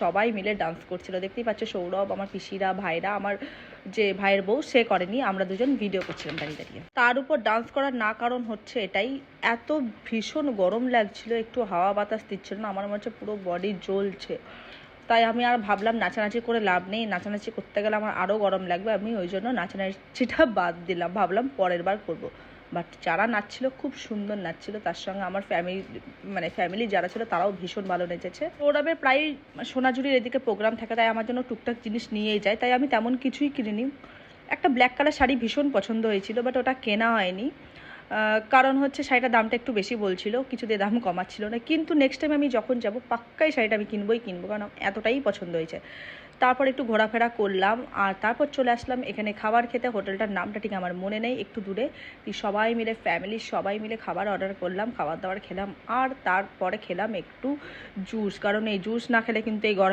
সবাই মিলে ডান্স করছিল, দেখতেই পাচ্ছ। সৌরভ, আমার পিসিরা, ভাইরা, আমার যে ভাইয়ের বউ সে করেনি, আমরা দুজন ভিডিও করছিলাম দাঁড়িয়ে দাঁড়িয়ে। তার উপর ডান্স করার না কারণ হচ্ছে এটাই, এত ভীষণ গরম লাগছিল, একটু হাওয়া বাতাস দিচ্ছিল না, আমার মনে হচ্ছে পুরো বডি জ্বলছে। তাই আমি আর ভাবলাম নাচানাচি করে লাভ নেই, নাচানাচি করতে গেলে আমার আরও গরম লাগবে, আমি ওই জন্য নাচানাচিটা বাদ দিলাম, ভাবলাম পরের বার করবো। বাট যারা নাচছিল খুব সুন্দর নাচছিল, তার সঙ্গে আমার ফ্যামিলি যারা ছিল তারাও ভীষণ ভালো নেচেছে। সৌরভের প্রায় সোনাঝুরির এদিকে প্রোগ্রাম থাকে, তাই আমার জন্য টুকটাক জিনিস নিয়েই যায়, তাই আমি তেমন কিছুই কিনিনি। একটা ব্ল্যাক কালার শাড়ি ভীষণ পছন্দ হয়েছিল, বাট ওটা কেনা হয়নি, কারণ হচ্ছে শাড়িটার দামটা একটু বেশি বলছিল, কিছু দিয়ে দাম কমাচ্ছিল না। কিন্তু নেক্সট টাইম আমি যখন যাব পাক্কাই শাড়িটা আমি কিনবো, কারণ এতটাই পছন্দ হয়েছে। তারপর একটু ঘোরাফেরা করলাম, আর তারপর চলে আসলাম এখানে খাবার খেতে। হোটেলটার নামটা ঠিক আমার মনে নেই, একটু দূরে। সবাই মিলে ফ্যামিলির সবাই মিলে খাবার অর্ডার করলাম, খাবার দাবার খেলাম, আর তারপরে খেলাম একটু জুস, কারণ এই জুস না খেলে কিন্তু এই গরম